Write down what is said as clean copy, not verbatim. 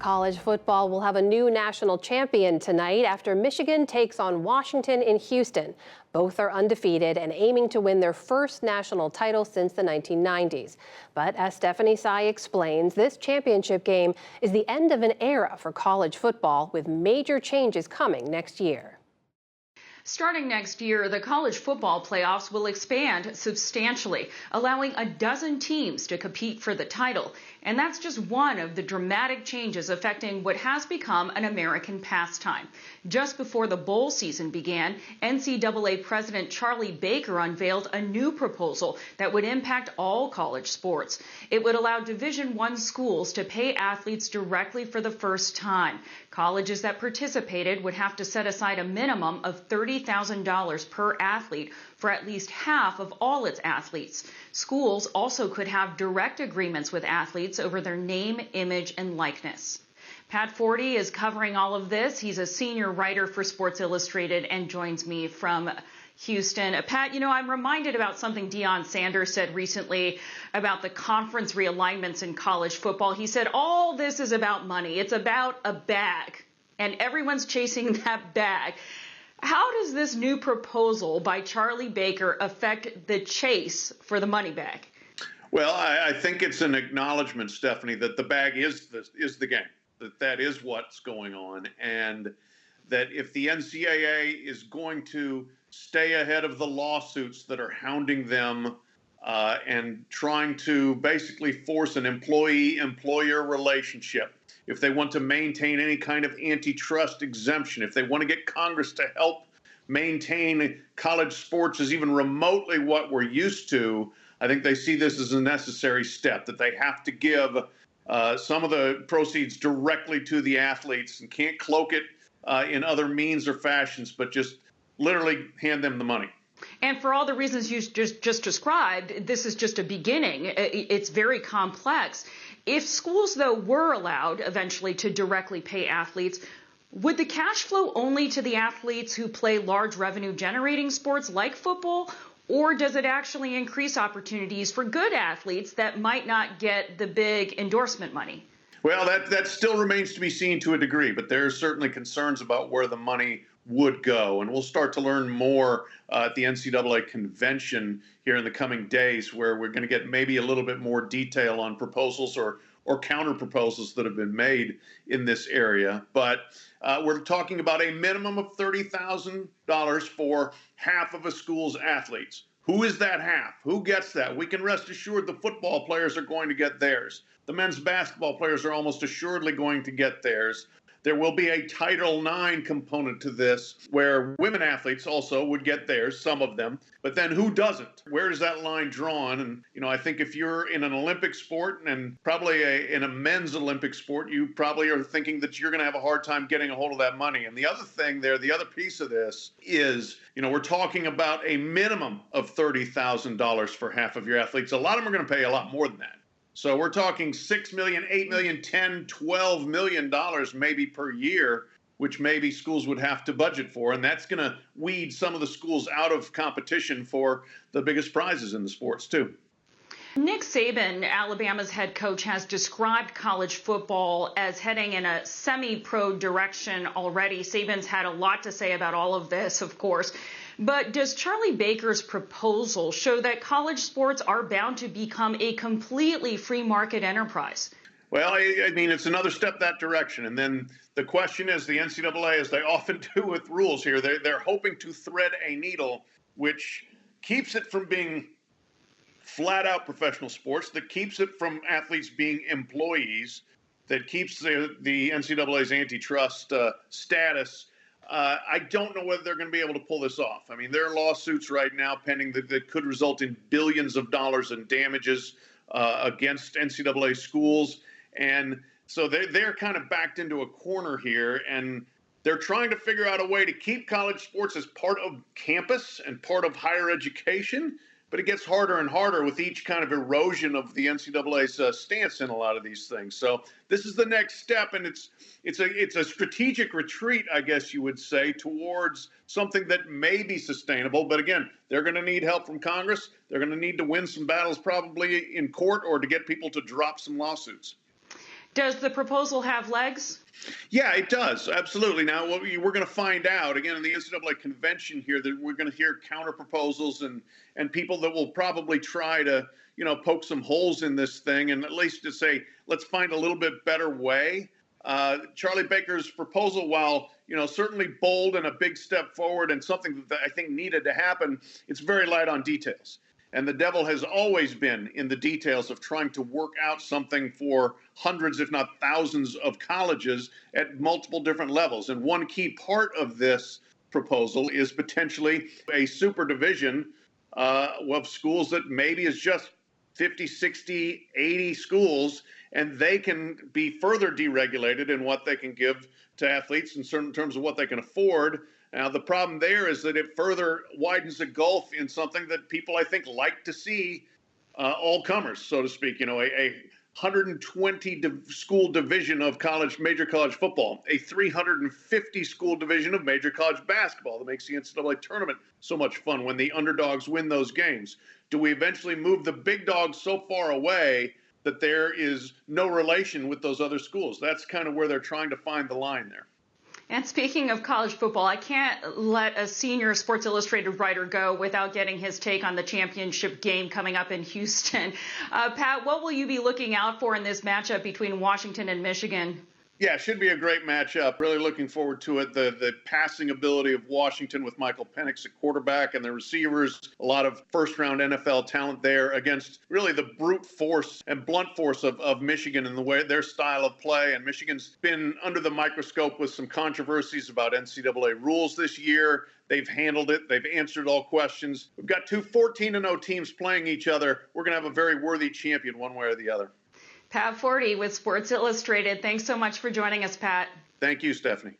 College football will have a new national champion tonight after Michigan takes on Washington in Houston. Both are undefeated and aiming to win their first national title since the 1990s. But as Stephanie Sy explains, this championship game is the end of an era for college football, with major changes coming next year. Starting next year, the college football playoffs will expand substantially, allowing a dozen teams to compete for the title. And that's just one of the dramatic changes affecting what has become an American pastime. Just before the bowl season began, NCAA President Charlie Baker unveiled a new proposal that would impact all college sports. It would allow Division I schools to pay athletes directly for the first time. Colleges that participated would have to set aside a minimum of $30,000 per athlete for at least half of all its athletes. Schools also could have direct agreements with athletes over their name, image, and likeness. Pat Forde is covering all of this. He's a senior writer for Sports Illustrated and joins me from Houston. Pat, I'm reminded about something Deion Sanders said recently about the conference realignments in college football. He said, all this is about money. It's about a bag, and everyone's chasing that bag. How does this new proposal by Charlie Baker affect the chase for the money bag? Well, I think it's an acknowledgement, Stephanie, that the bag is the game, that is what's going on, and that if the NCAA is going to stay ahead of the lawsuits that are hounding them and trying to basically force an employee-employer relationship, if they want to maintain any kind of antitrust exemption, if they want to get Congress to help maintain college sports as even remotely what we're used to, I think they see this as a necessary step, that they have to give some of the proceeds directly to the athletes and can't cloak it in other means or fashions, but just literally hand them the money. And for all the reasons you just described, this is just a beginning. It's very complex. If schools, though, were allowed eventually to directly pay athletes, would the cash flow only to the athletes who play large revenue-generating sports like football, or does it actually increase opportunities for good athletes that might not get the big endorsement money? Well, that still remains to be seen to a degree, but there are certainly concerns about where the money would go. And we'll start to learn more at the NCAA convention here in the coming days, where we're going to get maybe a little bit more detail on proposals or counter proposals that have been made in this area. But we're talking about a minimum of $30,000 for half of a school's athletes. Who is that half? Who gets that? We can rest assured the football players are going to get theirs. The men's basketball players are almost assuredly going to get theirs. There will be a Title IX component to this, where women athletes also would get theirs, some of them. But then who doesn't? Where is that line drawn? And, I think if you're in an Olympic sport, and probably in a men's Olympic sport, you probably are thinking that you're going to have a hard time getting a hold of that money. And the other thing there, the other piece of this is, we're talking about a minimum of $30,000 for half of your athletes. A lot of them are going to pay a lot more than that. So we're talking $6 million, $8 million, $10, $12 million maybe per year, which maybe schools would have to budget for. And that's going to weed some of the schools out of competition for the biggest prizes in the sports, too. Nick Saban, Alabama's head coach, has described college football as heading in a semi-pro direction already. Saban's had a lot to say about all of this, of course. But does Charlie Baker's proposal show that college sports are bound to become a completely free market enterprise? Well, I mean, it's another step that direction. And then the question is, the NCAA, as they often do with rules here, they're hoping to thread a needle which keeps it from being flat out professional sports, that keeps it from athletes being employees, that keeps the NCAA's antitrust status. I don't know whether they're going to be able to pull this off. I mean, there are lawsuits right now pending that could result in billions of dollars in damages against NCAA schools. And so they're kind of backed into a corner here, and they're trying to figure out a way to keep college sports as part of campus and part of higher education. But it gets harder and harder with each kind of erosion of the NCAA's stance in a lot of these things. So this is the next step, and it's a strategic retreat, I guess you would say, towards something that may be sustainable. But again, they're going to need help from Congress. They're going to need to win some battles probably in court, or to get people to drop some lawsuits. Does the proposal have legs? Yeah, it does. Absolutely. Now, we're going to find out again in the NCAA convention here that we're going to hear counter proposals and people that will probably try to, poke some holes in this thing and at least to say, let's find a little bit better way. Charlie Baker's proposal, while, certainly bold and a big step forward and something that I think needed to happen, it's very light on details. And the devil has always been in the details of trying to work out something for hundreds, if not thousands, of colleges at multiple different levels. And one key part of this proposal is potentially a super division of schools that maybe is just 50, 60, 80 schools, and they can be further deregulated in what they can give to athletes in certain terms of what they can afford. Now, the problem there is that it further widens the gulf in something that people, I think, like to see all comers, so to speak. A 120 school division of major college football, a 350 school division of major college basketball that makes the NCAA tournament so much fun when the underdogs win those games. Do we eventually move the big dogs so far away that there is no relation with those other schools? That's kind of where they're trying to find the line there. And speaking of college football, I can't let a senior Sports Illustrated writer go without getting his take on the championship game coming up in Houston. Pat, what will you be looking out for in this matchup between Washington and Michigan? Yeah, it should be a great matchup. Really looking forward to it. The passing ability of Washington with Michael Penix at quarterback and the receivers, a lot of first-round NFL talent there against really the brute force and blunt force of Michigan and the way their style of play. And Michigan's been under the microscope with some controversies about NCAA rules this year. They've handled it. They've answered all questions. We've got two 14-0 teams playing each other. We're going to have a very worthy champion one way or the other. Pat Forde with Sports Illustrated. Thanks so much for joining us, Pat. Thank you, Stephanie.